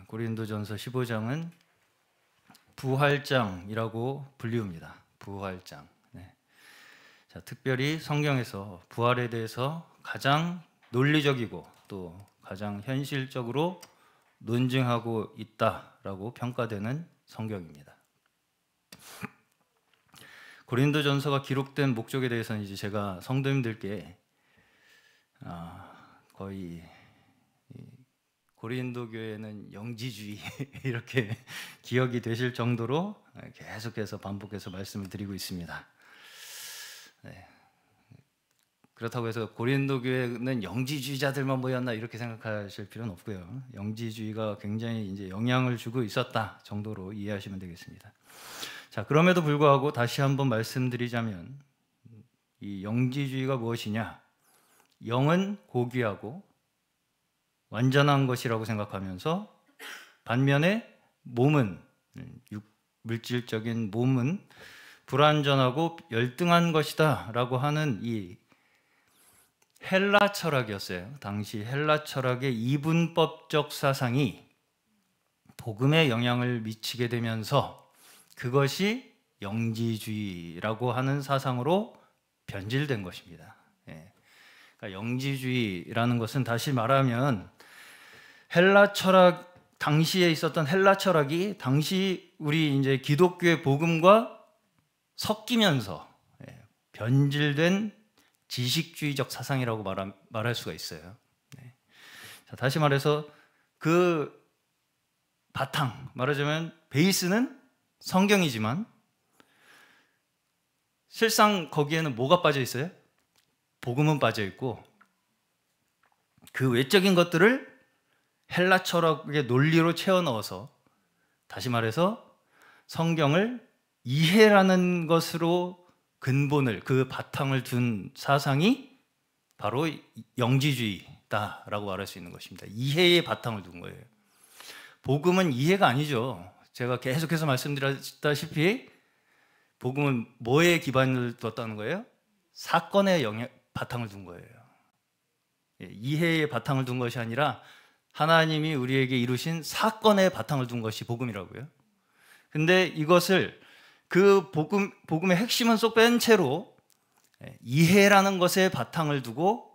고린도전서 15장은 부활장이라고 불리웁니다. 부활장. 네. 자, 특별히 성경에서 부활에 대해서 가장 논리적이고 또 가장 현실적으로 논증하고 있다라고 평가되는 성경입니다. 고린도전서가 기록된 목적에 대해서는 이제 제가 성도님들께 거의 고린도 교회는 영지주의 이렇게 기억이 되실 정도로 계속해서 반복해서 말씀을 드리고 있습니다. 네. 그렇다고 해서 고린도 교회는 영지주의자들만 모였나 이렇게 생각하실 필요는 없고요. 영지주의가 굉장히 이제 영향을 주고 있었다 정도로 이해하시면 되겠습니다. 자, 그럼에도 불구하고 다시 한번 말씀드리자면 이 영지주의가 무엇이냐? 영은 고귀하고 완전한 것이라고 생각하면서 반면에 몸은 물질적인 몸은 불완전하고 열등한 것이다 라고 하는 이 헬라 철학이었어요. 당시 헬라 철학의 이분법적 사상이 복음에 영향을 미치게 되면서 그것이 영지주의라고 하는 사상으로 변질된 것입니다. 그러니까 영지주의라는 것은 다시 말하면 헬라 철학, 당시에 있었던 헬라 철학이 당시 우리 이제 기독교의 복음과 섞이면서 변질된 지식주의적 사상이라고 말할 수가 있어요. 자, 다시 말해서 그 바탕, 말하자면 베이스는 성경이지만 실상 거기에는 뭐가 빠져 있어요? 복음은 빠져 있고 그 외적인 것들을 헬라 철학의 논리로 채워 넣어서 다시 말해서 성경을 이해라는 것으로 근본을, 그 바탕을 둔 사상이 바로 영지주의다라고 말할 수 있는 것입니다. 이해의 바탕을 둔 거예요. 복음은 이해가 아니죠. 제가 계속해서 말씀드렸다시피 복음은 뭐에 기반을 뒀다는 거예요? 사건에 바탕을 둔 거예요. 이해의 바탕을 둔 것이 아니라 하나님이 우리에게 이루신 사건의 바탕을 둔 것이 복음이라고요. 근데 이것을 그 복음의 핵심은 쏙 뺀 채로 이해라는 것에 바탕을 두고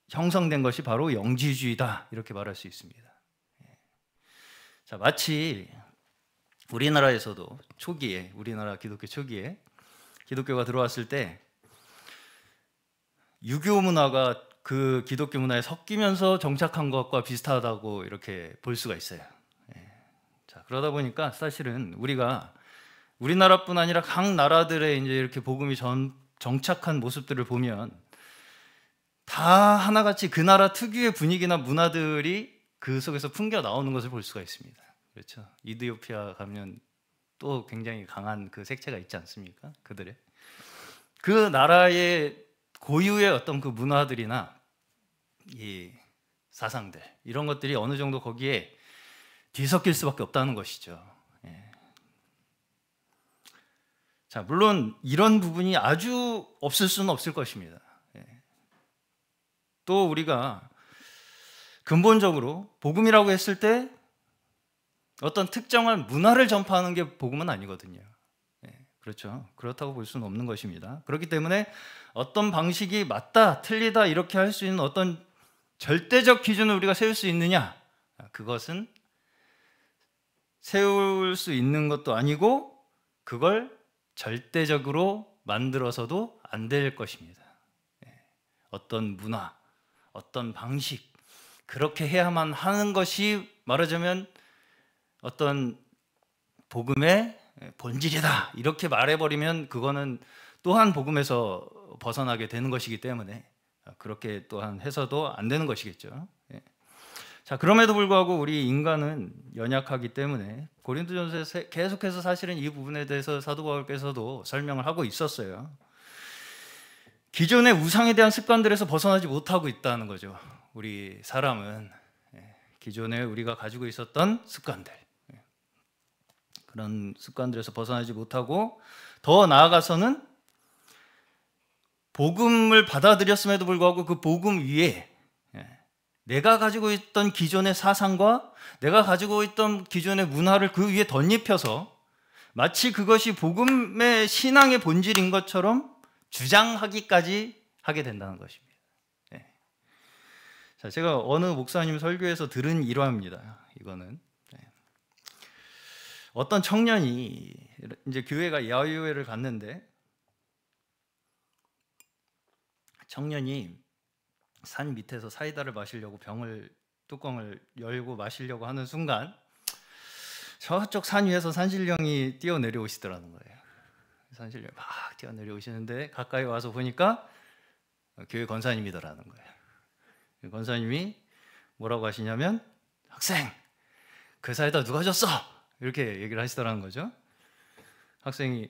형성된 것이 바로 영지주의다 이렇게 말할 수 있습니다. 자, 마치 우리나라에서도 초기에, 우리나라 기독교 초기에 기독교가 들어왔을 때 유교 문화가 그 기독교 문화에 섞이면서 정착한 것과 비슷하다고 이렇게 볼 수가 있어요. 자, 그러다 보니까 사실은 우리나라뿐 아니라 각 나라들의 이제 이렇게 복음이 정착한 모습들을 보면 다 하나같이 그 나라 특유의 분위기나 문화들이 그 속에서 풍겨 나오는 것을 볼 수가 있습니다. 그렇죠? 이디오피아 가면 또 굉장히 강한 그 색채가 있지 않습니까? 그들의 그 나라의 고유의 어떤 그 문화들이나 이 사상들 이런 것들이 어느 정도 거기에 뒤섞일 수밖에 없다는 것이죠. 자, 물론 이런 부분이 아주 없을 수는 없을 것입니다. 또 우리가 근본적으로 복음이라고 했을 때 어떤 특정한 문화를 전파하는 게 복음은 아니거든요. 그렇죠. 그렇다고 볼 수는 없는 것입니다. 그렇기 때문에 어떤 방식이 맞다, 틀리다 이렇게 할 수 있는 어떤 절대적 기준을 우리가 세울 수 있느냐? 그것은 세울 수 있는 것도 아니고 그걸 절대적으로 만들어서도 안 될 것입니다. 어떤 문화, 어떤 방식, 그렇게 해야만 하는 것이 말하자면 어떤 복음의 본질이다 이렇게 말해버리면 그거는 또한 복음에서 벗어나게 되는 것이기 때문에 그렇게 또한 해서도 안 되는 것이겠죠. 자, 그럼에도 불구하고 우리 인간은 연약하기 때문에 고린도전서에서 계속해서 사실은 이 부분에 대해서 사도 바울께서도 설명을 하고 있었어요. 기존의 우상에 대한 습관들에서 벗어나지 못하고 있다는 거죠. 우리 사람은 기존에 우리가 가지고 있었던 습관들, 그런 습관들에서 벗어나지 못하고 더 나아가서는 복음을 받아들였음에도 불구하고 그 복음 위에 내가 가지고 있던 기존의 사상과 내가 가지고 있던 기존의 문화를 그 위에 덧입혀서 마치 그것이 복음의 신앙의 본질인 것처럼 주장하기까지 하게 된다는 것입니다. 네. 자, 제가 어느 목사님 설교에서 들은 일화입니다. 이거는 어떤 청년이 이제 교회가 야유회를 갔는데 청년이 산 밑에서 사이다를 마시려고 뚜껑을 열고 마시려고 하는 순간 저쪽 산 위에서 산신령이 뛰어내려오시더라는 거예요. 산신령이 막 뛰어내려오시는데 가까이 와서 보니까 교회 권사님이더라는 거예요. 권사님이 뭐라고 하시냐면 학생, 그 사이다 누가 줬어? 이렇게 얘기를 하시더라는 거죠. 학생이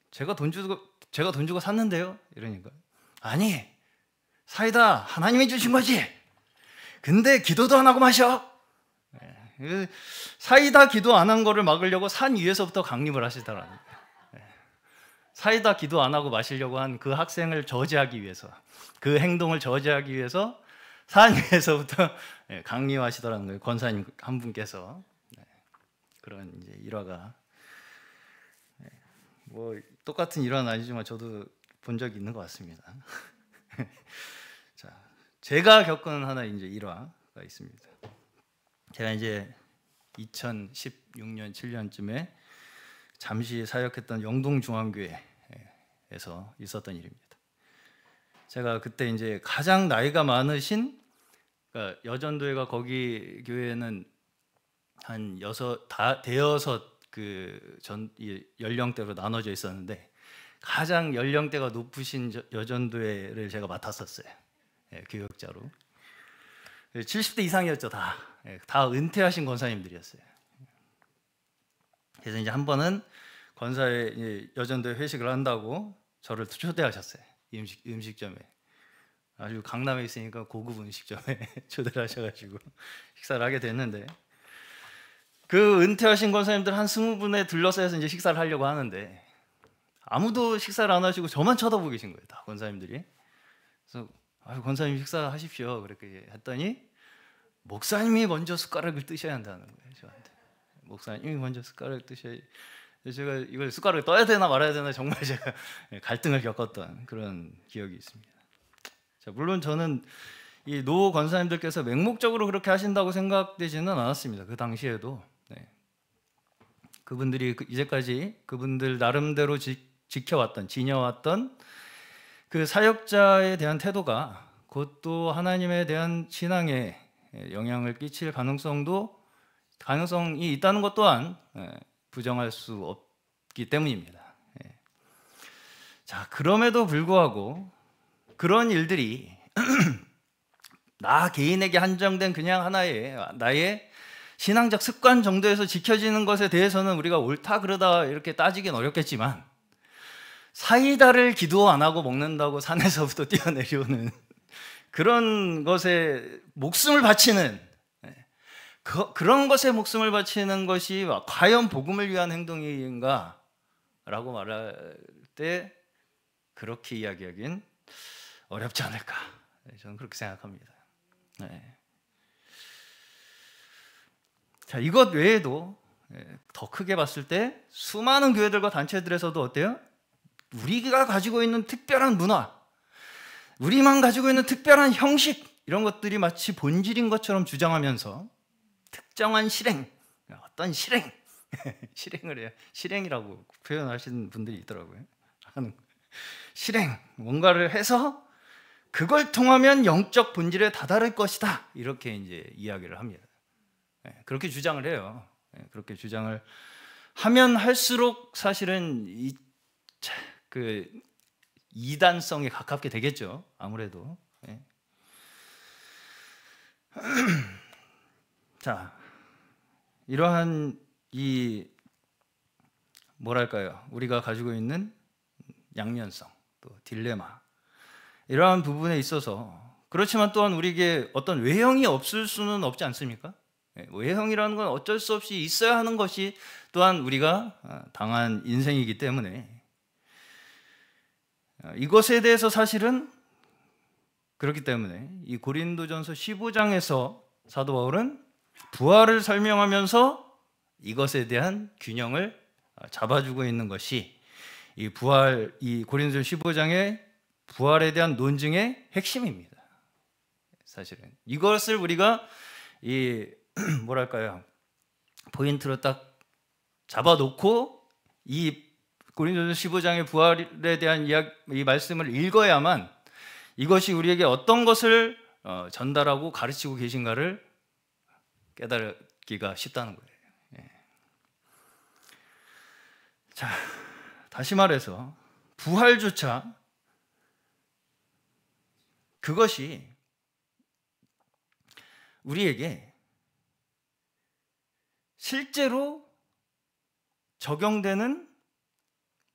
제가 돈 주고 샀는데요. 이러니까 아니, 사이다 하나님이 주신 거지. 근데 기도도 안 하고 마셔. 사이다 기도 안 한 거를 막으려고 산 위에서부터 강림을 하시더라는 거예요. 사이다 기도 안 하고 마시려고 한 그 학생을 저지하기 위해서, 그 행동을 저지하기 위해서 산 위에서부터 강림하시더라는 거예요. 권사님 한 분께서. 그런 이제 일화가 뭐 똑같은 일화는 아니지만 저도 본 적이 있는 것 같습니다. 자, 제가 겪은 하나 이제 일화가 있습니다. 제가 이제 2016년 7년쯤에 잠시 사역했던 영동중앙교회에서 있었던 일입니다. 제가 그때 이제 가장 나이가 많으신, 그러니까 여전도회가 거기 교회는 한 대여섯 연령대로 나눠져 있었는데 가장 연령대가 높으신 여전도회를 제가 맡았었어요. 교역자로. 70대 이상이었죠. 다 은퇴하신 권사님들이었어요. 그래서 이제 한 번은 권사회 여전도회 회식을 한다고 저를 초대하셨어요. 음식점에. 아주 강남에 있으니까 고급 음식점에 초대를 하셔가지고 식사를 하게 됐는데, 그 은퇴하신 권사님들 한 20분에 둘러서 해서 이제 식사를 하려고 하는데 아무도 식사를 안 하시고 저만 쳐다보고 계신 거예요. 다 권사님들이. 그래서 권사님 식사하십시오 그렇게 했더니 목사님이 먼저 숟가락을 뜨셔야 한다는 거예요. 저한테. 목사님이 먼저 숟가락을 뜨셔야. 제가 이걸 숟가락을 떠야 되나 말아야 되나 정말 제가 갈등을 겪었던 그런 기억이 있습니다. 자, 물론 저는 이 노 권사님들께서 맹목적으로 그렇게 하신다고 생각되지는 않았습니다. 그 당시에도. 그분들이 이제까지 그분들 나름대로 지켜왔던 그 사역자에 대한 태도가 곧 또 하나님에 대한 신앙에 영향을 끼칠 가능성이 있다는 것 또한 부정할 수 없기 때문입니다. 자, 그럼에도 불구하고 그런 일들이 나 개인에게 한정된 그냥 하나의 나의 신앙적 습관 정도에서 지켜지는 것에 대해서는 우리가 옳다 그러다 이렇게 따지긴 어렵겠지만, 사이다를 기도 안 하고 먹는다고 산에서부터 뛰어내려오는 그런 것에 목숨을 바치는, 그런 것에 목숨을 바치는 것이 과연 복음을 위한 행동인가 라고 말할 때 그렇게 이야기하기는 어렵지 않을까, 저는 그렇게 생각합니다. 자, 이것 외에도 더 크게 봤을 때 수많은 교회들과 단체들에서도 어때요? 우리가 가지고 있는 특별한 문화, 우리만 가지고 있는 특별한 형식, 이런 것들이 마치 본질인 것처럼 주장하면서 특정한 어떤 실행을 해요. 실행이라고 표현하시는 분들이 있더라고요. 뭔가를 해서 그걸 통하면 영적 본질에 다다를 것이다, 이렇게 이제 이야기를 합니다. 그렇게 주장을 해요. 그렇게 주장을 하면 할수록 사실은 그 이단성에 가깝게 되겠죠. 아무래도. 자, 이러한 우리가 가지고 있는 양면성, 또 딜레마, 이러한 부분에 있어서, 그렇지만 또한 우리에게 어떤 외형이 없을 수는 없지 않습니까? 외형이라는 건 어쩔 수 없이 있어야 하는 것이 또한 우리가 당한 인생이기 때문에, 이것에 대해서 사실은 그렇기 때문에 이 고린도전서 15장에서 사도 바울은 부활을 설명하면서 이것에 대한 균형을 잡아주고 있는 것이 이 고린도전 15장의 부활에 대한 논증의 핵심입니다. 사실은 이것을 우리가 뭐랄까요, 포인트로 딱 잡아놓고 이 고린도전 15장의 부활에 대한 이 말씀을 읽어야만 이것이 우리에게 어떤 것을 전달하고 가르치고 계신가를 깨달기가 쉽다는 거예요. 자, 다시 말해서 부활조차 그것이 우리에게 실제로 적용되는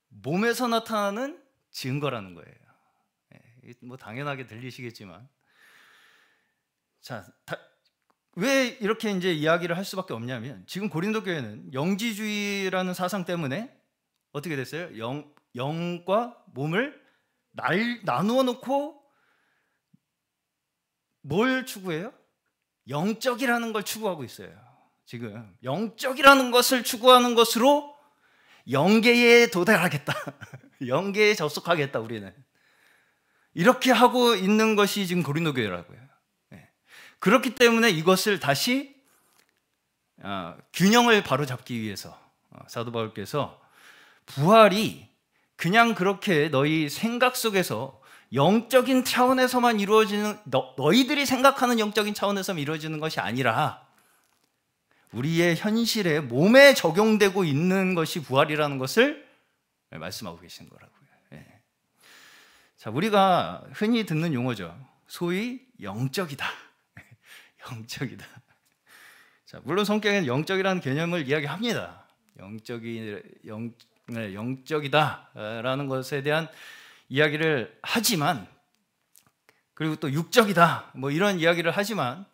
몸에서 나타나는 증거라는 거예요. 뭐 당연하게 들리시겠지만, 자, 왜 이렇게 이제 이야기를 할 수밖에 없냐면 지금 고린도 교회는 영지주의라는 사상 때문에 어떻게 됐어요? 영과 몸을 나누어 놓고 뭘 추구해요? 영적이라는 걸 추구하고 있어요. 지금 영적이라는 것을 추구하는 것으로 영계에 도달하겠다. 영계에 접속하겠다. 우리는 이렇게 하고 있는 것이 지금 고린도 교회라고요. 그렇기 때문에 이것을 다시 균형을 바로잡기 위해서 사도 바울께서 부활이 그냥 그렇게 너희 생각 속에서 영적인 차원에서만 이루어지는, 너희들이 생각하는 영적인 차원에서만 이루어지는 것이 아니라 우리의 현실에 몸에 적용되고 있는 것이 부활이라는 것을 말씀하고 계신 거라고요. 자, 우리가 흔히 듣는 용어죠. 소위 영적이다. 영적이다. 자, 물론 성경에는 영적이라는 개념을 이야기합니다. 영적이다라는 것에 대한 이야기를 하지만, 그리고 또 육적이다 뭐 이런 이야기를 하지만,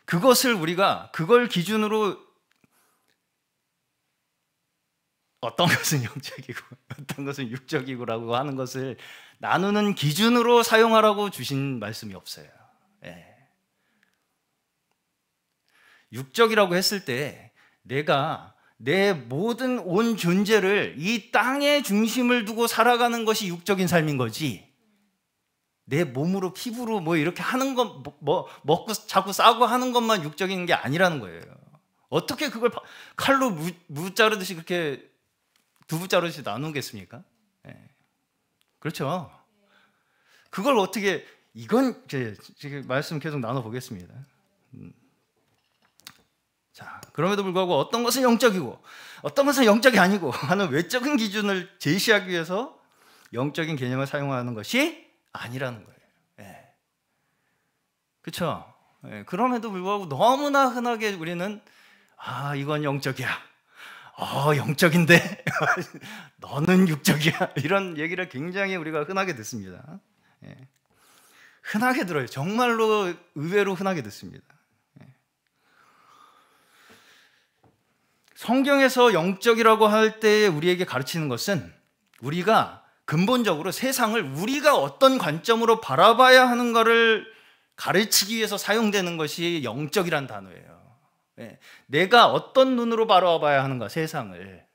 그걸 기준으로 어떤 것은 영적이고 어떤 것은 육적이고라고 하는 것을 나누는 기준으로 사용하라고 주신 말씀이 없어요. 육적이라고 했을 때 내가 내 모든 온 존재를 이 땅의 중심을 두고 살아가는 것이 육적인 삶인 거지, 내 몸으로 피부로 뭐 이렇게 하는 것, 뭐 먹고 자꾸 싸고 하는 것만 육적인 게 아니라는 거예요. 어떻게 그걸 칼로 무 자르듯이 그렇게 두부 자르듯이 나누겠습니까? 그렇죠. 그걸 어떻게, 이건 지금 말씀 계속 나눠보겠습니다. 자, 그럼에도 불구하고 어떤 것은 영적이고 어떤 것은 영적이 아니고 하는 외적인 기준을 제시하기 위해서 영적인 개념을 사용하는 것이 아니라는 거예요. 그렇죠? 그럼에도 불구하고 너무나 흔하게 우리는 이건 영적이야, 영적인데 너는 육적이야, 이런 얘기를 굉장히 우리가 흔하게 듣습니다. 흔하게 들어요. 정말로 의외로 흔하게 듣습니다. 성경에서 영적이라고 할 때 우리에게 가르치는 것은 우리가 근본적으로 세상을 우리가 어떤 관점으로 바라봐야 하는가를 가르치기 위해서 사용되는 것이 영적이란 단어예요. 내가 어떤 눈으로 바라봐야 하는가, 세상을.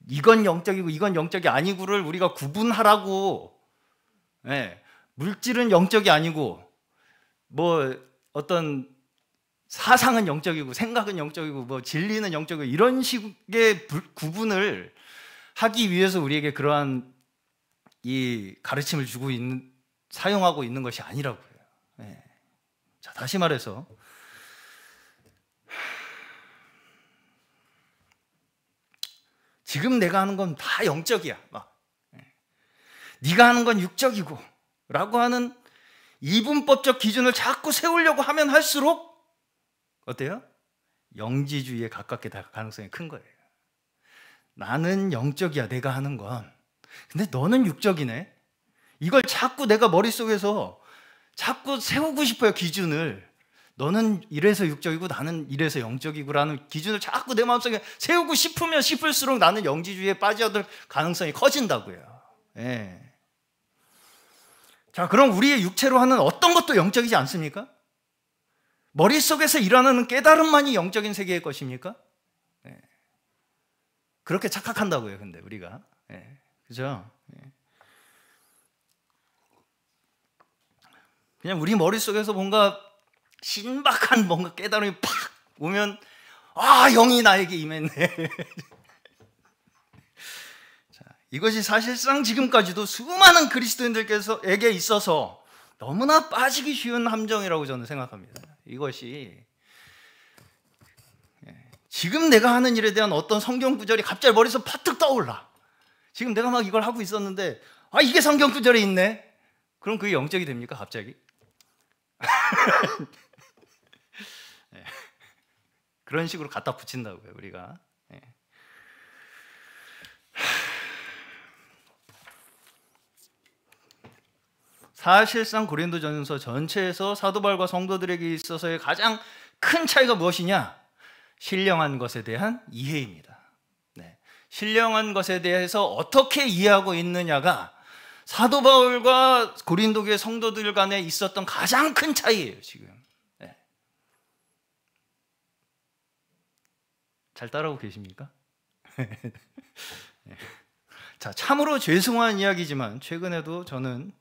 이건 영적이고 이건 영적이 아니고를 우리가 구분하라고. 물질은 영적이 아니고 뭐 어떤 사상은 영적이고 생각은 영적이고 뭐 진리는 영적이고 이런 식의 구분을 하기 위해서 우리에게 그러한 이 가르침을 사용하고 있는 것이 아니라고요. 자, 다시 말해서 지금 내가 하는 건 다 영적이야, 네가 하는 건 육적이고 라고 하는 이분법적 기준을 자꾸 세우려고 하면 할수록 어때요? 영지주의에 가깝게 될 가능성이 큰 거예요. 나는 영적이야, 내가 하는 건. 근데 너는 육적이네. 이걸 자꾸 내가 머릿속에서 자꾸 세우고 싶어요, 기준을. 너는 이래서 육적이고 나는 이래서 영적이고라는 기준을 자꾸 내 마음속에 세우고 싶으면 싶을수록 나는 영지주의에 빠져들 가능성이 커진다고요. 자, 그럼 우리의 육체로 하는 어떤 것도 영적이지 않습니까? 머릿속에서 일어나는 깨달음만이 영적인 세계의 것입니까? 네. 그렇게 착각한다고요, 근데 우리가. 네. 그죠? 네. 그냥 우리 머릿속에서 뭔가 신박한 뭔가 깨달음이 팍 오면, 아, 영이 나에게 임했네. 자, 이것이 사실상 지금까지도 수많은 그리스도인들에게 있어서 너무나 빠지기 쉬운 함정이라고 저는 생각합니다. 이것이 지금 내가 하는 일에 대한 어떤 성경 구절이 갑자기 머릿속에 파뜩 떠올라. 지금 내가 막 이걸 하고 있었는데, 아, 이게 성경 구절에 있네. 그럼 그게 영적이 됩니까, 갑자기? 네. 그런 식으로 갖다 붙인다고요, 우리가. 네. 사실상 고린도전서 전체에서 사도 바울과 성도들에게 있어서의 가장 큰 차이가 무엇이냐? 신령한 것에 대한 이해입니다. 네. 신령한 것에 대해서 어떻게 이해하고 있느냐가 사도 바울과 고린도 교회 성도들 간에 있었던 가장 큰 차이예요, 지금. 네. 잘 따라오고 계십니까? 네. 자, 참으로 죄송한 이야기지만 최근에도 저는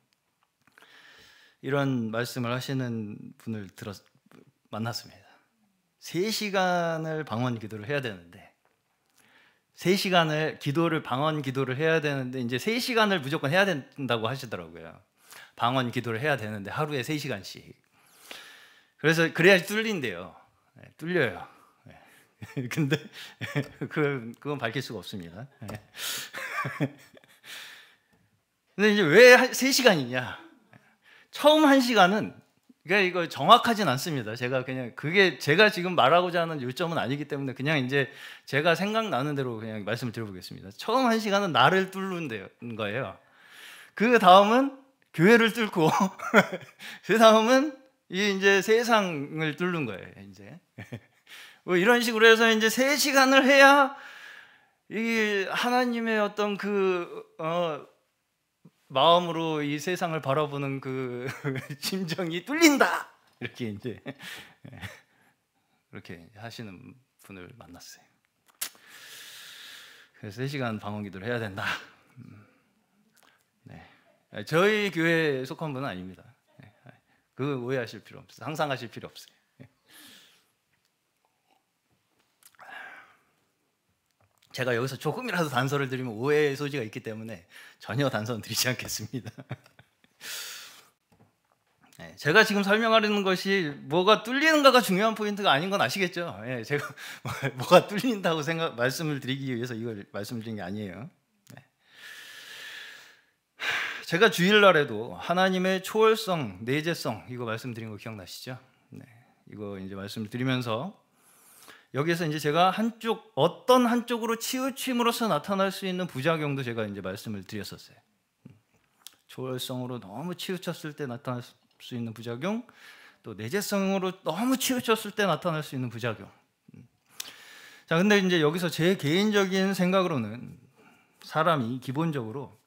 이런 말씀을 하시는 분을 만났습니다. 3시간을 방언 기도를 해야 되는데, 3시간을 방언 기도를 해야 되는데, 이제 3시간을 무조건 해야 된다고 하시더라고요. 방언 기도를 해야 되는데 하루에 3시간씩. 그래서 그래야지 뚫린대요. 네, 뚫려요. 네. 근데 그건 밝힐 수가 없습니다. 네. 근데 이제 왜 3시간이냐? 처음 1시간은, 그러니까 이거 정확하진 않습니다. 제가 그냥 그게 제가 지금 말하고자 하는 요점은 아니기 때문에 그냥 이제 제가 생각나는 대로 그냥 말씀을 드려보겠습니다. 처음 1시간은 나를 뚫는 거예요. 그 다음은 교회를 뚫고 그 다음은 이제 세상을 뚫는 거예요. 이제 뭐 이런 식으로 해서 이제 3시간을 해야 이 하나님의 어떤 마음으로 이 세상을 바라보는 그 심정이 뚫린다. 이렇게 이제 그렇게 하시는 분을 만났어요. 그래서 3시간 방언 기도를 해야 된다. 네. 저희 교회에 속한 분은 아닙니다. 그 오해하실 필요 없어요. 상상하실 필요 없어요. 제가 여기서 조금이라도 단서를 드리면 오해의 소지가 있기 때문에 전혀 단서는 드리지 않겠습니다. 네, 제가 지금 설명하려는 것이 뭐가 뚫리는가가 중요한 포인트가 아닌 건 아시겠죠? 네, 제가 뭐가 뚫린다고 말씀을 드리기 위해서 이걸 말씀드린 게 아니에요. 네. 제가 주일날에도 하나님의 초월성, 내재성 이거 말씀드린 거 기억나시죠? 네, 이거 이제 말씀을 드리면서 여기서 이제 제가 어떤 한쪽으로 치우침으로써 나타날 수 있는 부작용도 제가 이제 말씀을 드렸었어요. 초월성으로 너무 치우쳤을 때 나타날 수 있는 부작용, 또 내재성으로 너무 치우쳤을 때 나타날 수 있는 부작용. 자, 근데 이제 여기서 제 개인적인 생각으로는 사람이 기본적으로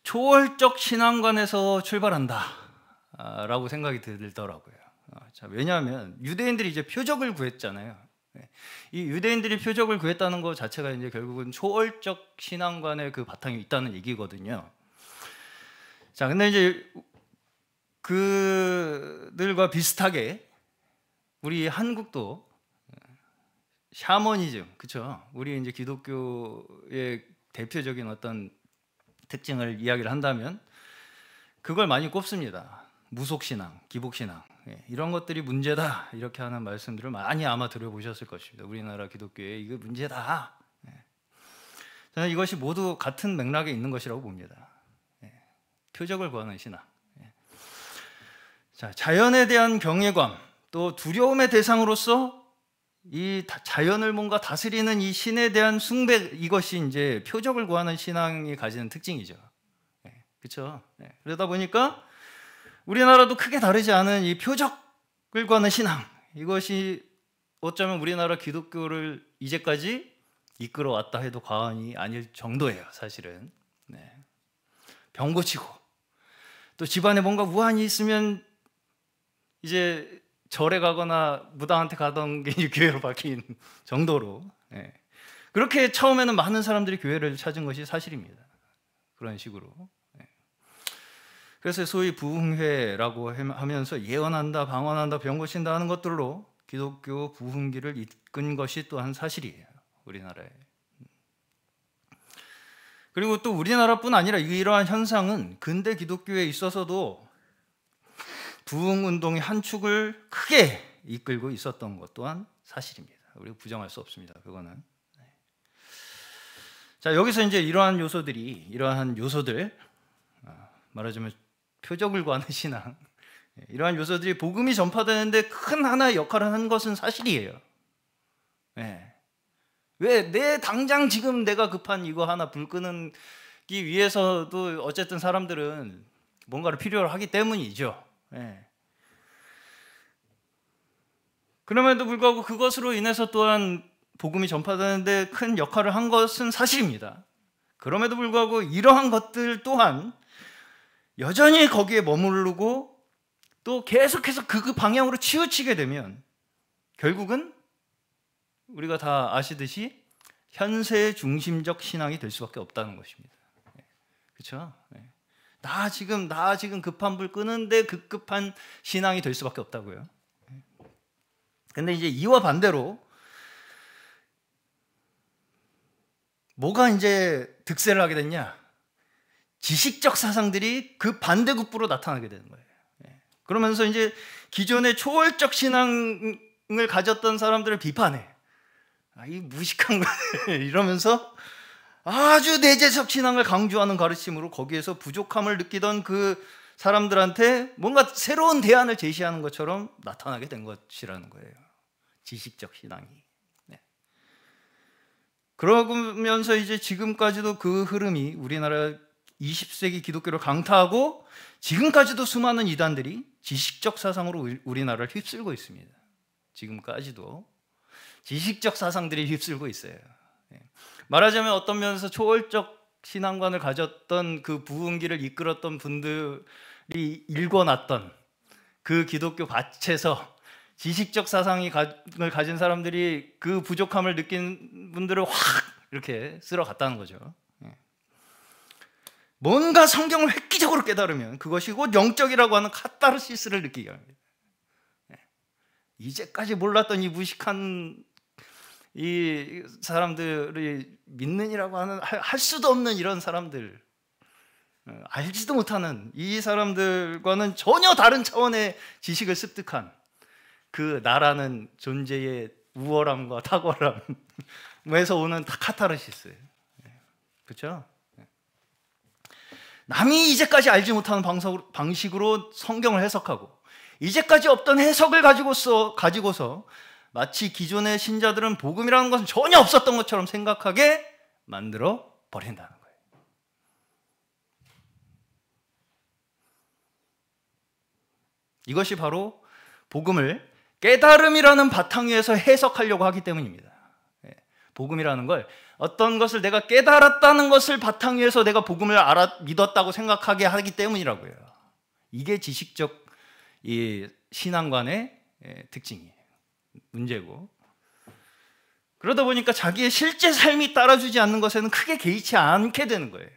초월적 신앙관에서 출발한다라고 생각이 들더라고요. 자, 왜냐하면 유대인들이 이제 표적을 구했잖아요. 이 유대인들이 표적을 구했다는 것 자체가 이제 결국은 초월적 신앙관의 그 바탕이 있다는 얘기거든요. 자, 근데 이제 그들과 비슷하게 우리 한국도 샤머니즘, 그렇죠? 우리 이제 기독교의 대표적인 어떤 특징을 이야기를 한다면 그걸 많이 꼽습니다. 무속신앙, 기복신앙 이런 것들이 문제다 이렇게 하는 말씀들을 많이 아마 들어보셨을 것입니다. 우리나라 기독교에 이거 문제다. 저는 이것이 모두 같은 맥락에 있는 것이라고 봅니다. 표적을 구하는 신앙. 자, 자연에 대한 경외감, 또 두려움의 대상으로서 이 자연을 뭔가 다스리는 이 신에 대한 숭배, 이것이 이제 표적을 구하는 신앙이 가지는 특징이죠. 그렇죠? 그러다 보니까 우리나라도 크게 다르지 않은 이 표적을 구하는 신앙, 이것이 어쩌면 우리나라 기독교를 이제까지 이끌어왔다 해도 과언이 아닐 정도예요, 사실은. 병 고치고 또 집안에 뭔가 우환이 있으면 이제 절에 가거나 무당한테 가던 게 교회로 바뀐 정도로, 예. 그렇게 처음에는 많은 사람들이 교회를 찾은 것이 사실입니다. 그런 식으로. 예. 그래서 소위 부흥회라고 하면서 예언한다, 방언한다, 병 고친다 하는 것들로 기독교 부흥기를 이끈 것이 또한 사실이에요, 우리나라에. 그리고 또 우리나라뿐 아니라 이러한 현상은 근대 기독교에 있어서도 부흥운동의 한 축을 크게 이끌고 있었던 것 또한 사실입니다. 우리가 부정할 수 없습니다, 그거는. 자, 여기서 이제 이러한 요소들, 말하자면 표적을 구하는 신앙, 이러한 요소들이 복음이 전파되는데 큰 하나의 역할을 한 것은 사실이에요. 왜 내 당장 지금 내가 급한 이거 하나 불 끄기 위해서도 어쨌든 사람들은 뭔가를 필요로 하기 때문이죠. 그럼에도 불구하고 그것으로 인해서 또한 복음이 전파되는데 큰 역할을 한 것은 사실입니다. 그럼에도 불구하고 이러한 것들 또한 여전히 거기에 머무르고 또 계속해서 그 방향으로 치우치게 되면 결국은 우리가 다 아시듯이 현세 중심적 신앙이 될 수밖에 없다는 것입니다. 그렇죠? 나 지금 급한 불 끄는데 급급한 신앙이 될 수밖에 없다고요. 근데 이제 이와 반대로 뭐가 이제 득세를 하게 됐냐? 지식적 사상들이 그 반대급부로 나타나게 되는 거예요. 그러면서 이제 기존의 초월적 신앙을 가졌던 사람들을 비판해. 이 무식한 거 이러면서 아주 내재적 신앙을 강조하는 가르침으로 거기에서 부족함을 느끼던 그 사람들한테 뭔가 새로운 대안을 제시하는 것처럼 나타나게 된 것이라는 거예요. 지식적 신앙이. 그러면서 이제 지금까지도 그 흐름이 우리나라 20세기 기독교를 강타하고 지금까지도 수많은 이단들이 지식적 사상으로 우리나라를 휩쓸고 있습니다. 지금까지도 지식적 사상들이 휩쓸고 있어요. 말하자면 어떤 면에서 초월적 신앙관을 가졌던 그 부흥기를 이끌었던 분들이 일궈놨던 그 기독교 밭에서 지식적 사상을 가진 사람들이 그 부족함을 느낀 분들을 확 이렇게 쓸어갔다는 거죠. 뭔가 성경을 획기적으로 깨달으면 그것이 곧 영적이라고 하는 카타르시스를 느끼게 합니다. 이제까지 몰랐던 이 무식한 이 사람들이 믿는이라고 하는 할 수도 없는 이런 사람들, 알지도 못하는 이 사람들과는 전혀 다른 차원의 지식을 습득한 그 나라는 존재의 우월함과 탁월함에서 오는 카타르시스예요. 그렇죠? 남이 이제까지 알지 못하는 방식으로 성경을 해석하고 이제까지 없던 해석을 가지고서 마치 기존의 신자들은 복음이라는 것은 전혀 없었던 것처럼 생각하게 만들어 버린다는 거예요. 이것이 바로 복음을 깨달음이라는 바탕 위에서 해석하려고 하기 때문입니다. 복음이라는 걸 어떤 것을 내가 깨달았다는 것을 바탕 위에서 내가 복음을 믿었다고 생각하게 하기 때문이라고요. 이게 지식적 이 신앙관의 특징이에요. 문제고, 그러다 보니까 자기의 실제 삶이 따라주지 않는 것에는 크게 개의치 않게 되는 거예요.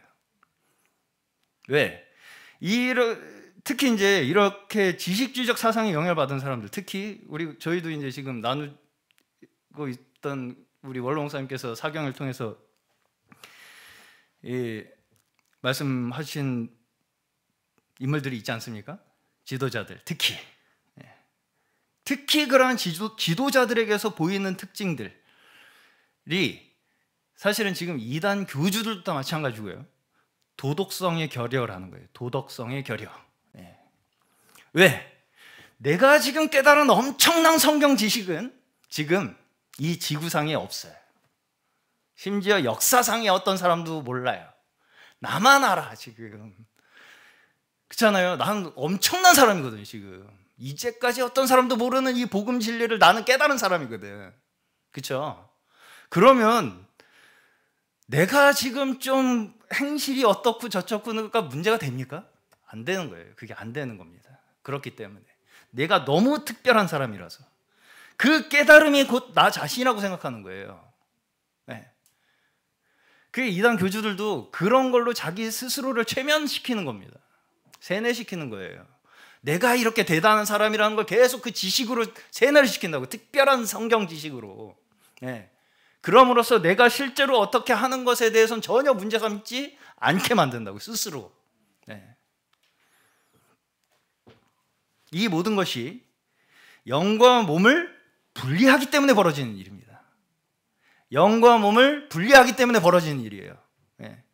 왜? 특히 이제 이렇게 지식주의적 사상에 영향을 받은 사람들, 특히 저희도 이제 지금 나누고 있던 우리 원로목사님께서 사경을 통해서 말씀하신 인물들이 있지 않습니까? 지도자들, 특히 그러한 지도자들에게서 보이는 특징들이 사실은 지금 이단 교주들도 마찬가지고요. 도덕성의 결여라는 거예요. 도덕성의 결여. 왜? 내가 지금 깨달은 엄청난 성경 지식은 지금 이 지구상에 없어요. 심지어 역사상에 어떤 사람도 몰라요. 나만 알아 지금. 그렇잖아요. 나는 엄청난 사람이거든요 지금. 이제까지 어떤 사람도 모르는 이 복음 진리를 나는 깨달은 사람이거든. 그렇죠? 그러면 내가 지금 좀 행실이 어떻고 저쩌고가 문제가 됩니까? 안 되는 거예요. 그게 안 되는 겁니다. 그렇기 때문에 내가 너무 특별한 사람이라서 그 깨달음이 곧 나 자신이라고 생각하는 거예요. 네. 그 이단 교주들도 그런 걸로 자기 스스로를 최면시키는 겁니다. 세뇌시키는 거예요. 내가 이렇게 대단한 사람이라는 걸 계속 그 지식으로 세뇌를 시킨다고. 특별한 성경 지식으로. 네. 그럼으로써 내가 실제로 어떻게 하는 것에 대해서는 전혀 문제 삼지 않게 만든다고, 스스로. 네. 이 모든 것이 영과 몸을 분리하기 때문에 벌어지는 일입니다. 영과 몸을 분리하기 때문에 벌어지는 일이에요. 네.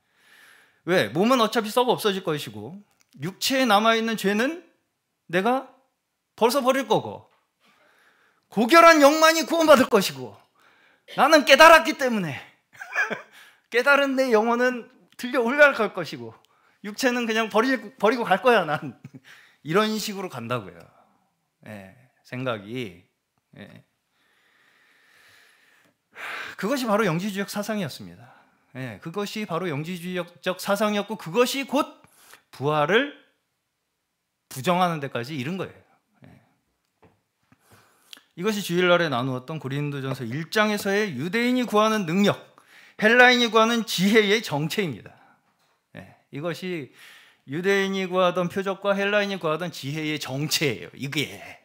왜? 몸은 어차피 썩어 없어질 것이고 육체에 남아있는 죄는 내가 벗어버릴 거고 고결한 영만이 구원받을 것이고 나는 깨달았기 때문에 깨달은 내 영혼은 들려 올라갈 것이고 육체는 그냥 버리고 갈 거야 난. 이런 식으로 간다고요. 생각이. 그것이 바로 영지주의적 사상이었습니다. 그것이 바로 영지주의적 사상이었고 그것이 곧 부활을 부정하는 데까지 이른 거예요. 이것이 주일날에 나누었던 고린도전서 1장에서의 유대인이 구하는 능력, 헬라인이 구하는 지혜의 정체입니다. 이것이 유대인이 구하던 표적과 헬라인이 구하던 지혜의 정체예요. 이게.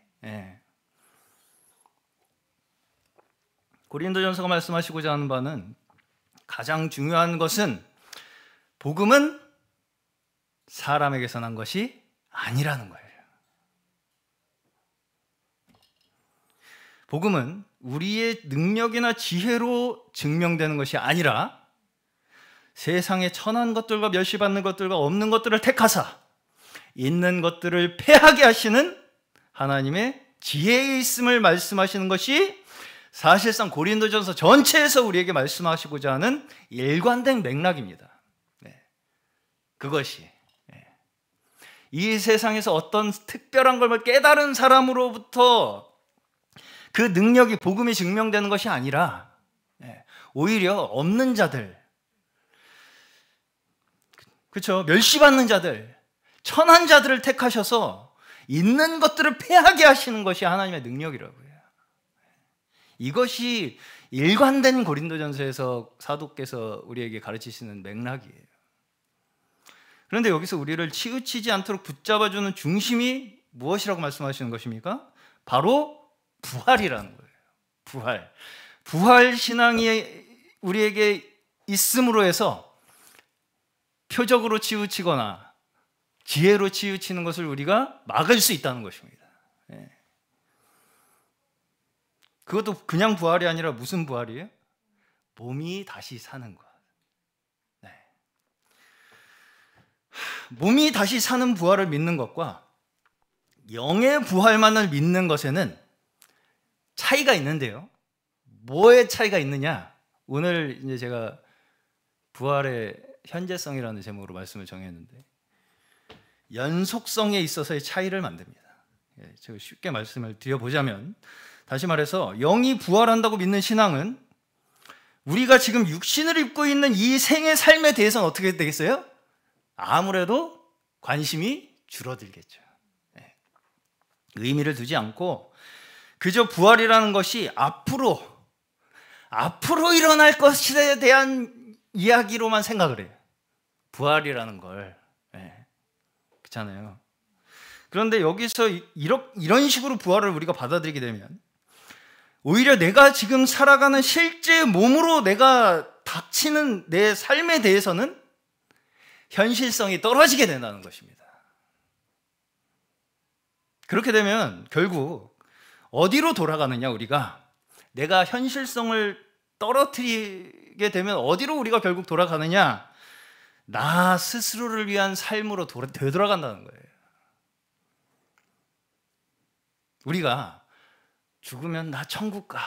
고린도전서가 말씀하시고자 하는 바는 가장 중요한 것은 복음은 사람에게서 난 것이 아니라는 거예요. 복음은 우리의 능력이나 지혜로 증명되는 것이 아니라 세상에 천한 것들과 멸시받는 것들과 없는 것들을 택하사 있는 것들을 패하게 하시는 하나님의 지혜에 있음을 말씀하시는 것이 사실상 고린도전서 전체에서 우리에게 말씀하시고자 하는 일관된 맥락입니다. 그것이 이 세상에서 어떤 특별한 걸 깨달은 사람으로부터 그 능력이 복음이 증명되는 것이 아니라 오히려 없는 자들, 그렇죠? 멸시받는 자들, 천한 자들을 택하셔서 있는 것들을 패하게 하시는 것이 하나님의 능력이라고요. 이것이 일관된 고린도전서에서 사도께서 우리에게 가르치시는 맥락이에요. 그런데 여기서 우리를 치우치지 않도록 붙잡아주는 중심이 무엇이라고 말씀하시는 것입니까? 바로 부활이라는 거예요. 부활 신앙이 우리에게 있음으로 해서 표적으로 치우치거나 지혜로 치우치는 것을 우리가 막을 수 있다는 것입니다. 그것도 그냥 부활이 아니라 무슨 부활이에요? 몸이 다시 사는 것. 몸이 다시 사는 부활을 믿는 것과 영의 부활만을 믿는 것에는 차이가 있는데요. 뭐의 차이가 있느냐? 오늘 이제 제가 부활의 현재성이라는 제목으로 말씀을 정했는데 연속성에 있어서의 차이를 만듭니다. 제가 쉽게 말씀을 드려보자면, 다시 말해서 영이 부활한다고 믿는 신앙은 우리가 지금 육신을 입고 있는 이 생의 삶에 대해서는 어떻게 되겠어요? 아무래도 관심이 줄어들겠죠. 의미를 두지 않고 그저 부활이라는 것이 앞으로 일어날 것에 대한 이야기로만 생각을 해요. 부활이라는 걸. 그렇잖아요. 그런데 여기서 이런 식으로 부활을 우리가 받아들이게 되면 오히려 내가 지금 살아가는 실제 몸으로 내가 닥치는 내 삶에 대해서는 현실성이 떨어지게 된다는 것입니다. 그렇게 되면 결국 어디로 돌아가느냐, 우리가 내가 현실성을 떨어뜨리게 되면 어디로 우리가 결국 돌아가느냐, 나 스스로를 위한 삶으로 되돌아간다는 거예요. 우리가 죽으면 나 천국 가,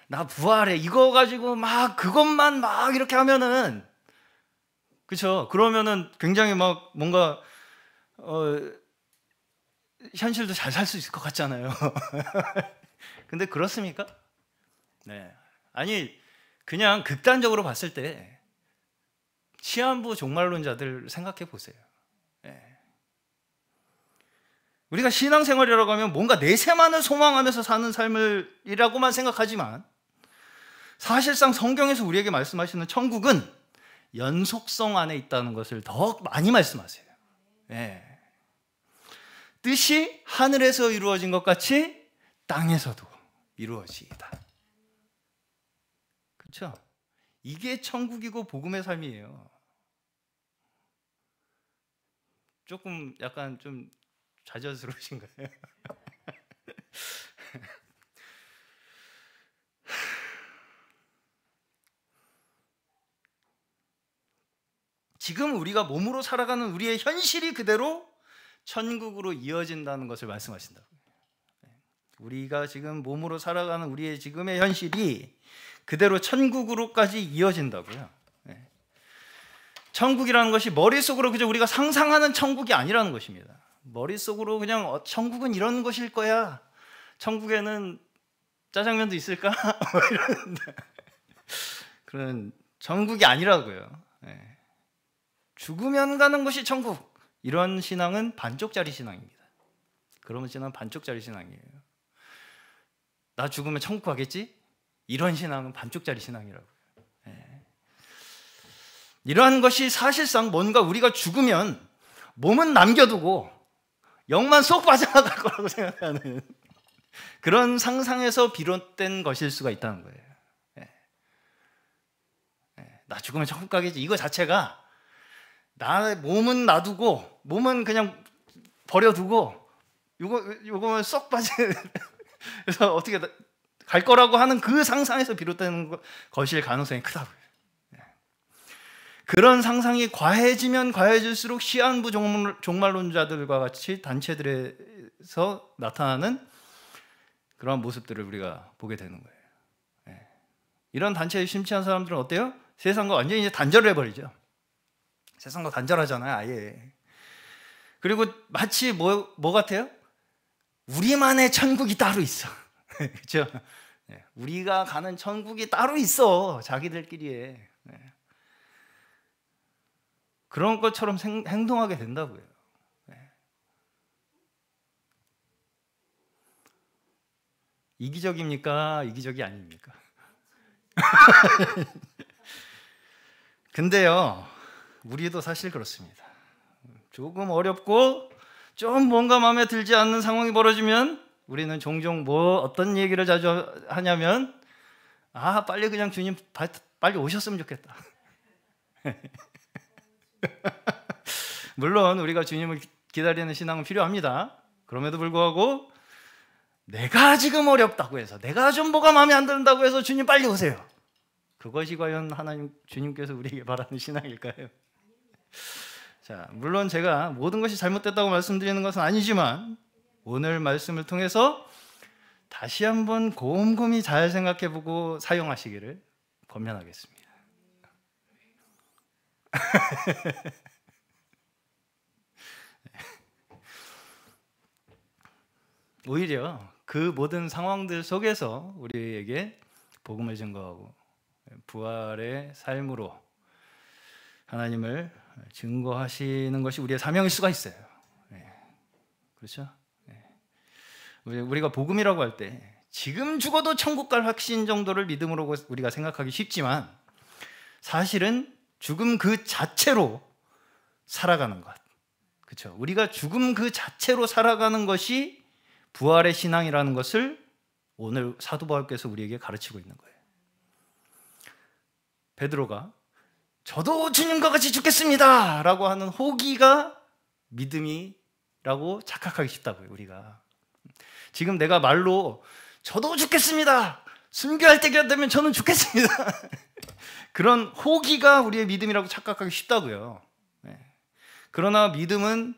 나 부활해, 이거 가지고 막 그것만 막 이렇게 하면은, 그렇죠? 그러면은 굉장히 막 뭔가 현실도 잘 살 수 있을 것 같잖아요. 근데 그렇습니까? 아니, 그냥 극단적으로 봤을 때 시한부 종말론자들 생각해 보세요. 우리가 신앙생활이라고 하면 뭔가 내세만을 소망하면서 사는 삶이라고만 생각하지만 사실상 성경에서 우리에게 말씀하시는 천국은 연속성 안에 있다는 것을 더 많이 말씀하세요. 네. 뜻이 하늘에서 이루어진 것 같이 땅에서도 이루어지이다. 그렇죠? 이게 천국이고 복음의 삶이에요. 조금 약간 좀 좌절스러우신가요? 지금 우리가 몸으로 살아가는 우리의 현실이 그대로 천국으로 이어진다는 것을 말씀하신다고요. 우리가 지금 몸으로 살아가는 우리의 지금의 현실이 그대로 천국으로까지 이어진다고요. 천국이라는 것이 머릿속으로 그저 우리가 상상하는 천국이 아니라는 것입니다. 머릿속으로 그냥 천국은 이런 것일 거야, 천국에는 짜장면도 있을까? 이런 그런 천국이 아니라고요. 죽으면 가는 것이 천국, 이런 신앙은 반쪽짜리 신앙입니다. 그러면 신앙은 반쪽짜리 신앙이에요. 나 죽으면 천국 가겠지? 이런 신앙은 반쪽짜리 신앙이라고요. 이러한 것이 사실상 뭔가 우리가 죽으면 몸은 남겨두고 영만 쏙 빠져나갈 거라고 생각하는 그런 상상에서 비롯된 것일 수가 있다는 거예요. 나 죽으면 천국 가겠지, 이거 자체가 나 몸은 놔두고, 몸은 그냥 버려두고 요거만 쏙 빠져 그래서 어떻게 갈 거라고 하는 그 상상에서 비롯되는 것일 가능성이 크다고요. 그런 상상이 과해지면 과해질수록 시한부 종말론자들과 같이 단체들에서 나타나는 그런 모습들을 우리가 보게 되는 거예요. 이런 단체에 심취한 사람들은 어때요? 세상과 완전히 이제 단절을 해버리죠. 세상과 단절하잖아요, 아예. 그리고 마치 뭐 같아요? 우리만의 천국이 따로 있어. 그렇죠? 우리가 가는 천국이 따로 있어, 자기들끼리에. 그런 것처럼 행동하게 된다고요. 이기적입니까? 이기적이 아닙니까? 근데요, 우리도 사실 그렇습니다. 조금 어렵고 좀 뭔가 마음에 들지 않는 상황이 벌어지면 우리는 종종 어떤 얘기를 자주 하냐면, 빨리 그냥 주님 빨리 오셨으면 좋겠다. 물론 우리가 주님을 기다리는 신앙은 필요합니다. 그럼에도 불구하고 내가 지금 어렵다고 해서, 내가 좀 뭐가 마음에 안 든다고 해서 주님 빨리 오세요, 그것이 과연 하나님 주님께서 우리에게 바라는 신앙일까요? 자, 물론 제가 모든 것이 잘못됐다고 말씀드리는 것은 아니지만 오늘 말씀을 통해서 다시 한번 곰곰이 잘 생각해보고 사용하시기를 권면하겠습니다. 오히려 그 모든 상황들 속에서 우리에게 복음을 증거하고 부활의 삶으로 하나님을 증거하시는 것이 우리의 사명일 수가 있어요. 그렇죠? 우리가 복음이라고 할 때 지금 죽어도 천국 갈 확신 정도를 믿음으로 우리가 생각하기 쉽지만, 사실은 죽음 그 자체로 살아가는 것, 그렇죠? 우리가 죽음 그 자체로 살아가는 것이 부활의 신앙이라는 것을 오늘 사도 바울께서 우리에게 가르치고 있는 거예요. 베드로가 저도 주님과 같이 죽겠습니다 라고 하는 호기가 믿음이라고 착각하기 쉽다고요. 우리가 지금 내가 말로 저도 죽겠습니다, 순교할 때가 되면 저는 죽겠습니다 그런 호기가 우리의 믿음이라고 착각하기 쉽다고요. 그러나 믿음은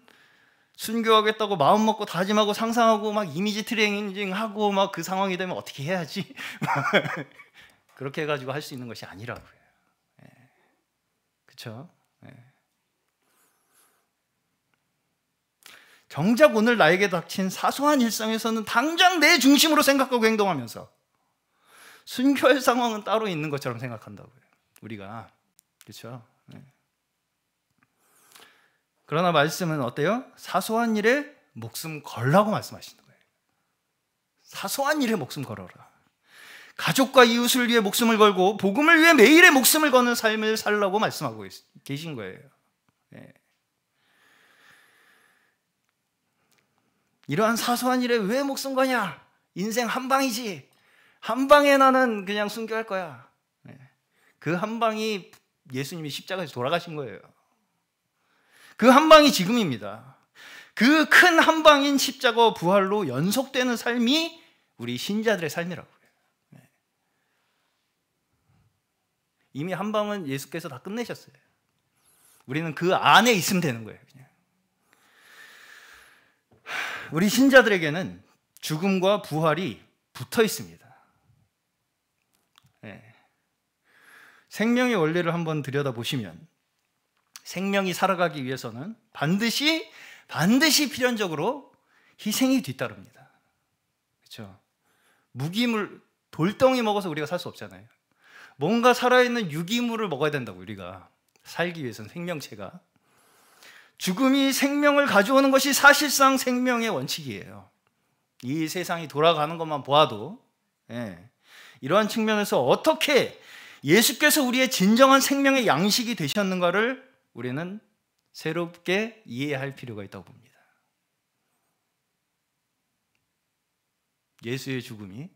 순교하겠다고 마음 먹고 다짐하고 상상하고 막 이미지 트레이닝하고 막 그 상황이 되면 어떻게 해야지 그렇게 해가지고 할 수 있는 것이 아니라고요. 그렇죠? 정작 오늘 나에게 닥친 사소한 일상에서는 당장 내 중심으로 생각하고 행동하면서 순교할 상황은 따로 있는 것처럼 생각한다고요, 우리가. 그렇죠? 그러나 말씀은 어때요? 사소한 일에 목숨 걸라고 말씀하시는 거예요. 사소한 일에 목숨 걸어라. 가족과 이웃을 위해 목숨을 걸고 복음을 위해 매일의 목숨을 거는 삶을 살라고 말씀하고 계신 거예요. 네. 이러한 사소한 일에 왜 목숨 거냐? 인생 한 방이지. 한 방에 나는 그냥 순교할 거야. 네. 그 한 방이 예수님이 십자가에서 돌아가신 거예요. 그 한 방이 지금입니다. 그 큰 한 방인 십자가와 부활로 연속되는 삶이 우리 신자들의 삶이라고요. 네. 이미 한 방은 예수께서 다 끝내셨어요. 우리는 그 안에 있으면 되는 거예요. 그냥. 우리 신자들에게는 죽음과 부활이 붙어 있습니다. 네. 생명의 원리를 한번 들여다보시면 생명이 살아가기 위해서는 반드시 필연적으로 희생이 뒤따릅니다. 그렇죠? 무기물, 돌덩이 먹어서 우리가 살 수 없잖아요. 뭔가 살아있는 유기물을 먹어야 된다고, 우리가 살기 위해서는. 생명체가. 죽음이 생명을 가져오는 것이 사실상 생명의 원칙이에요. 이 세상이 돌아가는 것만 보아도. 예. 이러한 측면에서 어떻게 예수께서 우리의 진정한 생명의 양식이 되셨는가를 우리는 새롭게 이해할 필요가 있다고 봅니다. 예수의 죽음이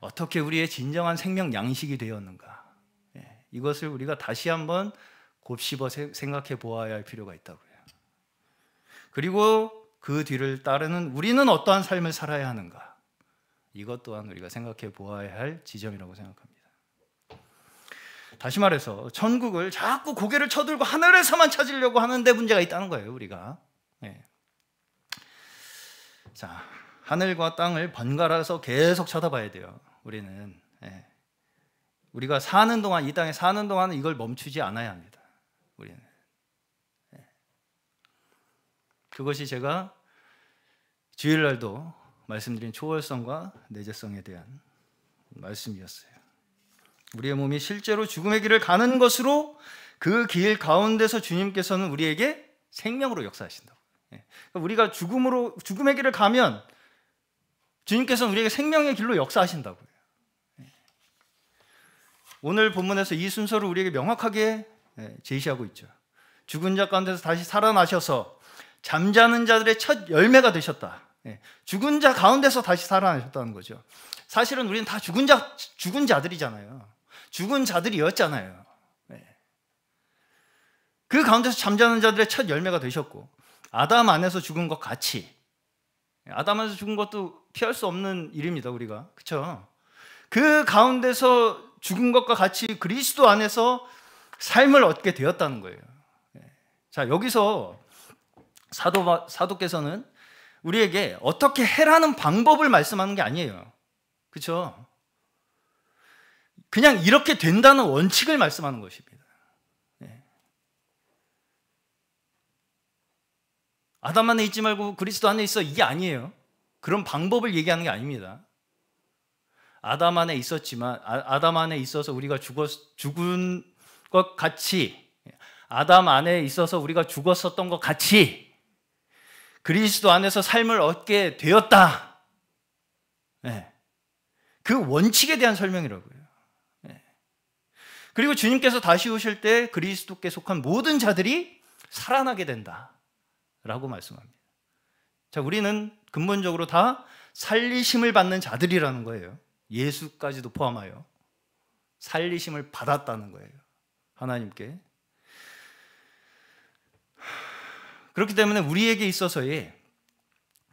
어떻게 우리의 진정한 생명 양식이 되었는가, 이것을 우리가 다시 한번 곱씹어 생각해 보아야 할 필요가 있다고요. 그리고 그 뒤를 따르는 우리는 어떠한 삶을 살아야 하는가, 이것 또한 우리가 생각해 보아야 할 지점이라고 생각합니다. 다시 말해서 천국을 자꾸 고개를 쳐들고 하늘에서만 찾으려고 하는데 문제가 있다는 거예요, 우리가. 네. 자, 하늘과 땅을 번갈아서 계속 쳐다봐야 돼요. 우리는. 네. 우리가 사는 동안, 이 땅에 사는 동안은 이걸 멈추지 않아야 합니다. 우리는. 네. 그것이 제가 주일날도 말씀드린 초월성과 내재성에 대한 말씀이었어요. 우리의 몸이 실제로 죽음의 길을 가는 것으로 그 길 가운데서 주님께서는 우리에게 생명으로 역사하신다고. 우리가 죽음의 길을 가면 주님께서는 우리에게 생명의 길로 역사하신다고요. 오늘 본문에서 이 순서를 우리에게 명확하게 제시하고 있죠. 죽은 자 가운데서 다시 살아나셔서 잠자는 자들의 첫 열매가 되셨다. 죽은 자 가운데서 다시 살아나셨다는 거죠. 사실은 우리는 다 죽은 자들이잖아요. 죽은 자들이었잖아요. 그 가운데서 잠자는 자들의 첫 열매가 되셨고, 아담 안에서 죽은 것 같이, 아담 안에서 죽은 것도 피할 수 없는 일입니다, 우리가. 그렇죠? 그 가운데서 죽은 것과 같이 그리스도 안에서 삶을 얻게 되었다는 거예요. 자, 여기서 사도께서는 우리에게 어떻게 해라는 방법을 말씀하는 게 아니에요. 그렇죠? 그냥 이렇게 된다는 원칙을 말씀하는 것입니다. 아담 안에 있지 말고 그리스도 안에 있어, 이게 아니에요. 그런 방법을 얘기하는 게 아닙니다. 아담 안에 있었지만, 아담 안에 있어서 우리가 죽은 것 같이, 아담 안에 있어서 우리가 죽었었던 것 같이 그리스도 안에서 삶을 얻게 되었다. 그 원칙에 대한 설명이라고요. 그리고 주님께서 다시 오실 때 그리스도께 속한 모든 자들이 살아나게 된다라고 말씀합니다. 자, 우리는 근본적으로 다 살리심을 받는 자들이라는 거예요. 예수까지도 포함하여 살리심을 받았다는 거예요, 하나님께. 그렇기 때문에 우리에게 있어서의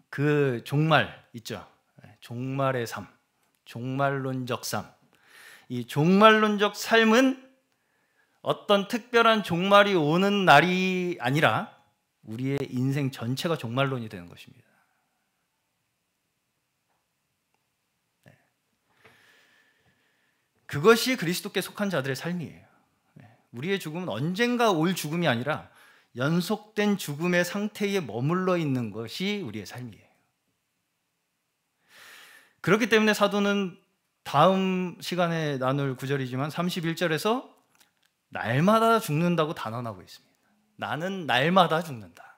그 종말 있죠. 종말의 삶, 종말론적 삶. 이 종말론적 삶은 어떤 특별한 종말이 오는 날이 아니라 우리의 인생 전체가 종말론이 되는 것입니다. 그것이 그리스도께 속한 자들의 삶이에요. 우리의 죽음은 언젠가 올 죽음이 아니라 연속된 죽음의 상태에 머물러 있는 것이 우리의 삶이에요. 그렇기 때문에 사도는 다음 시간에 나눌 구절이지만 31절에서 날마다 죽는다고 단언하고 있습니다. 나는 날마다 죽는다.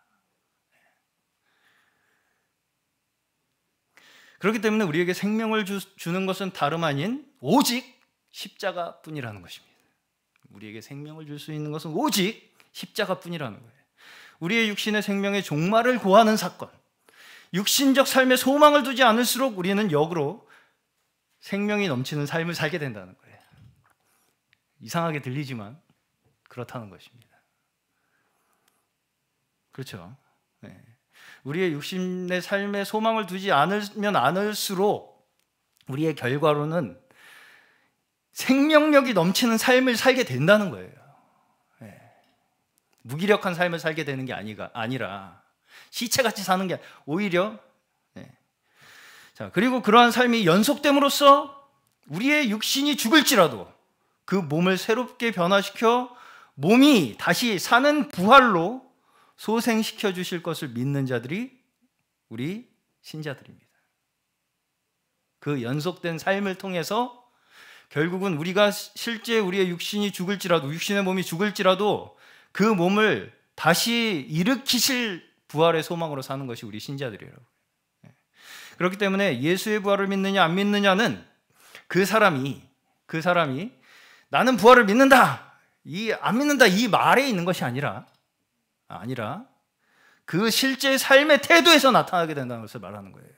그렇기 때문에 우리에게 생명을 주는 것은 다름 아닌 오직 십자가뿐이라는 것입니다. 우리에게 생명을 줄 수 있는 것은 오직 십자가뿐이라는 거예요. 우리의 육신의 생명의 종말을 고하는 사건, 육신적 삶에 소망을 두지 않을수록 우리는 역으로 생명이 넘치는 삶을 살게 된다는 거예요. 이상하게 들리지만 그렇다는 것입니다. 그렇죠? 네. 우리의 육신의 삶에 소망을 두지 않으면 않을수록 우리의 결과로는 생명력이 넘치는 삶을 살게 된다는 거예요. 네. 무기력한 삶을 살게 되는 게 아니라 시체같이 사는 게 오히려 네. 자, 그리고 그러한 삶이 연속됨으로써 우리의 육신이 죽을지라도 그 몸을 새롭게 변화시켜 몸이 다시 사는 부활로 소생시켜 주실 것을 믿는 자들이 우리 신자들입니다. 그 연속된 삶을 통해서 결국은 우리가 실제 우리의 육신이 죽을지라도, 육신의 몸이 죽을지라도 그 몸을 다시 일으키실 부활의 소망으로 사는 것이 우리 신자들이에요. 그렇기 때문에 예수의 부활을 믿느냐 안 믿느냐는 그 사람이 나는 부활을 믿는다, 안 믿는다 이 말에 있는 것이 아니라 그 실제 삶의 태도에서 나타나게 된다는 것을 말하는 거예요.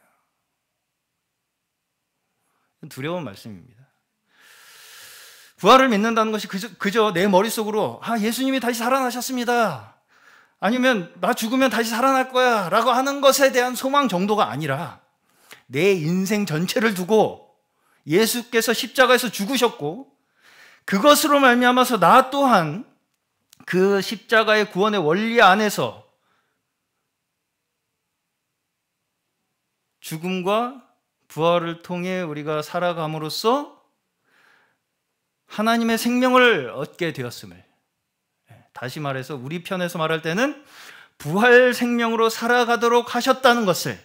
두려운 말씀입니다. 부활을 믿는다는 것이 그저 내 머릿속으로 예수님이 다시 살아나셨습니다, 아니면 나 죽으면 다시 살아날 거야 라고 하는 것에 대한 소망 정도가 아니라 내 인생 전체를 두고 예수께서 십자가에서 죽으셨고 그것으로 말미암아서 나 또한 그 십자가의 구원의 원리 안에서 죽음과 부활을 통해 우리가 살아감으로써 하나님의 생명을 얻게 되었음을, 다시 말해서 우리 편에서 말할 때는 부활 생명으로 살아가도록 하셨다는 것을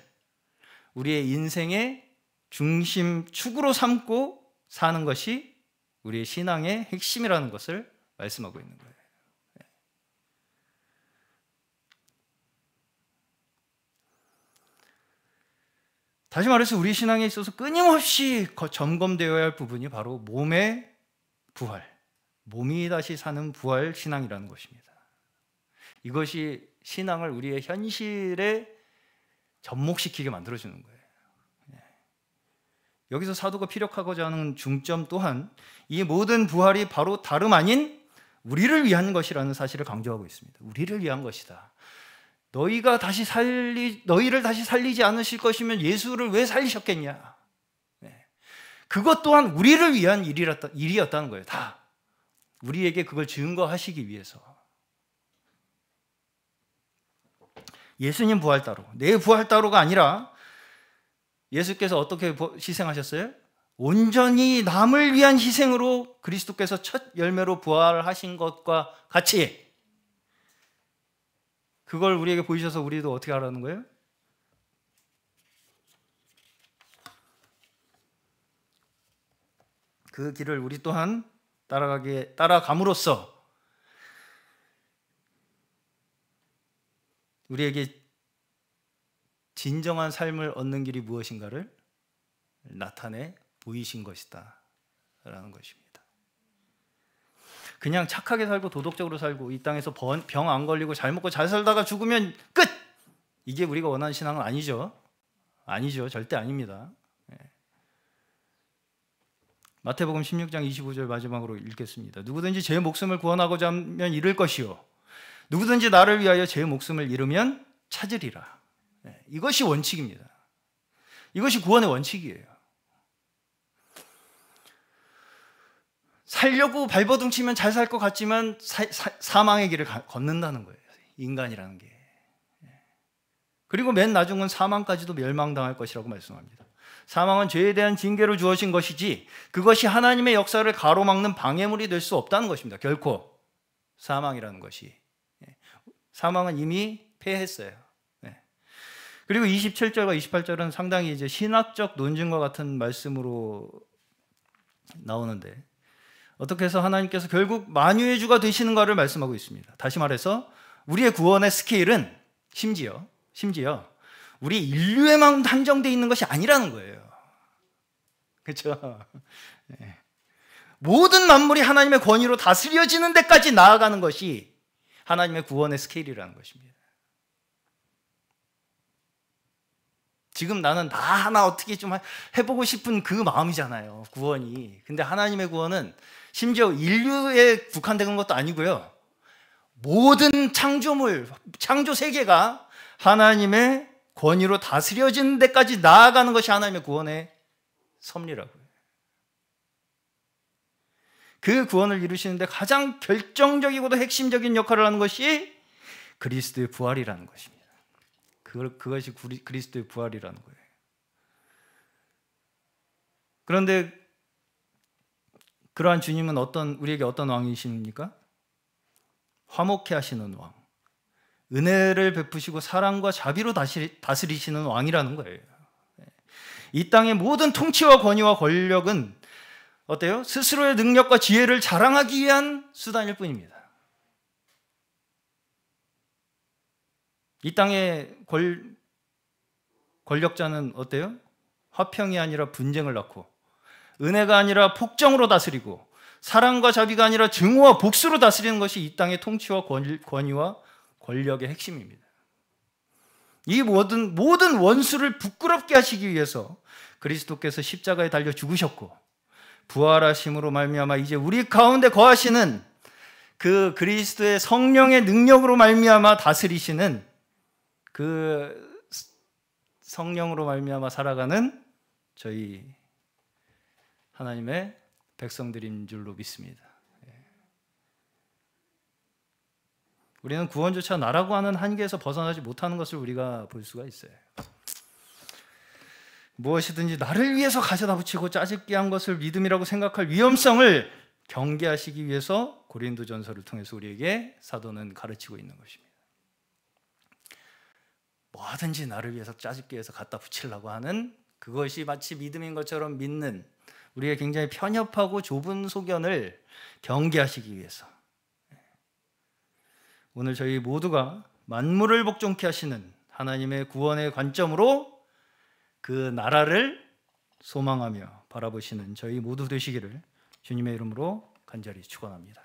우리의 인생의 중심축으로 삼고 사는 것이 우리의 신앙의 핵심이라는 것을 말씀하고 있는 거예요. 다시 말해서 우리 신앙에 있어서 끊임없이 점검되어야 할 부분이 바로 몸의 부활, 몸이 다시 사는 부활 신앙이라는 것입니다. 이것이 신앙을 우리의 현실에 접목시키게 만들어주는 거예요. 여기서 사도가 피력하고자 하는 중점 또한 이 모든 부활이 바로 다름 아닌 우리를 위한 것이라는 사실을 강조하고 있습니다. 우리를 위한 것이다. 너희를 다시 살리지 않으실 것이면 예수를 왜 살리셨겠냐? 그것 또한 우리를 위한 일이었다는 거예요. 다 우리에게 그걸 증거하시기 위해서. 예수님 부활 따로, 내 부활 따로가 아니라 예수께서 어떻게 희생하셨어요? 온전히 남을 위한 희생으로 그리스도께서 첫 열매로 부활하신 것과 같이 그걸 우리에게 보이셔서 우리도 어떻게 하라는 거예요? 그 길을 우리 또한 따라감으로써 우리에게 진정한 삶을 얻는 길이 무엇인가를 나타내 보이신 것이다 라는 것입니다. 그냥 착하게 살고 도덕적으로 살고 이 땅에서 병 안 걸리고 잘 먹고 잘 살다가 죽으면 끝! 이게 우리가 원하는 신앙은 아니죠. 절대 아닙니다. 마태복음 16장 25절 마지막으로 읽겠습니다. 누구든지 제 목숨을 구원하고자 하면 잃을 것이요 누구든지 나를 위하여 제 목숨을 잃으면 찾으리라. 이것이 원칙입니다. 이것이 구원의 원칙이에요. 살려고 발버둥치면 잘 살 것 같지만 사망의 길을 걷는다는 거예요. 인간이라는 게. 그리고 맨 나중은 사망까지도 멸망당할 것이라고 말씀합니다. 사망은 죄에 대한 징계로 주어진 것이지 그것이 하나님의 역사를 가로막는 방해물이 될 수 없다는 것입니다. 결코 사망이라는 것이. 사망은 이미 패했어요. 그리고 27절과 28절은 상당히 이제 신학적 논증과 같은 말씀으로 나오는데 어떻게 해서 하나님께서 결국 만유의 주가 되시는가를 말씀하고 있습니다. 다시 말해서 우리의 구원의 스케일은 심지어 우리 인류에만 한정되어 있는 것이 아니라는 거예요. 그렇죠? 네. 모든 만물이 하나님의 권위로 다스려지는 데까지 나아가는 것이 하나님의 구원의 스케일이라는 것입니다. 지금 나는 다 하나 어떻게 좀 해보고 싶은 그 마음이잖아요, 구원이. 근데 하나님의 구원은 심지어 인류에 국한된 것도 아니고요, 모든 창조물, 창조 세계가 하나님의 권위로 다스려지는 데까지 나아가는 것이 하나님의 구원의 섭리라고요. 그 구원을 이루시는데 가장 결정적이고도 핵심적인 역할을 하는 것이 그리스도의 부활이라는 것입니다. 그것이 그리스도의 부활이라는 거예요. 그런데 그러한 주님은 우리에게 어떤 왕이십니까? 화목해 하시는 왕, 은혜를 베푸시고 사랑과 자비로 다스리시는 왕이라는 거예요. 이 땅의 모든 통치와 권위와 권력은 어때요? 스스로의 능력과 지혜를 자랑하기 위한 수단일 뿐입니다. 이 땅의 권력자는 어때요? 화평이 아니라 분쟁을 낳고, 은혜가 아니라 폭정으로 다스리고, 사랑과 자비가 아니라 증오와 복수로 다스리는 것이 이 땅의 통치와 권위와 권력의 핵심입니다. 이 모든 원수를 부끄럽게 하시기 위해서 그리스도께서 십자가에 달려 죽으셨고, 부활하심으로 말미암아 이제 우리 가운데 거하시는 그 그리스도의 성령의 능력으로 말미암아 다스리시는 그 성령으로 말미암아 살아가는 저희 하나님의 백성들인 줄로 믿습니다. 우리는 구원조차 나라고 하는 한계에서 벗어나지 못하는 것을 우리가 볼 수가 있어요. 무엇이든지 나를 위해서 가져다 붙이고 짜집게 한 것을 믿음이라고 생각할 위험성을 경계하시기 위해서 고린도전서를 통해서 우리에게 사도는 가르치고 있는 것입니다. 뭐든지 나를 위해서 짜집게 해서 갖다 붙이려고 하는 그것이 마치 믿음인 것처럼 믿는 우리의 굉장히 편협하고 좁은 소견을 경계하시기 위해서 오늘 저희 모두가 만물을 복종케 하시는 하나님의 구원의 관점으로 그 나라를 소망하며 바라보시는 저희 모두 되시기를 주님의 이름으로 간절히 축원합니다.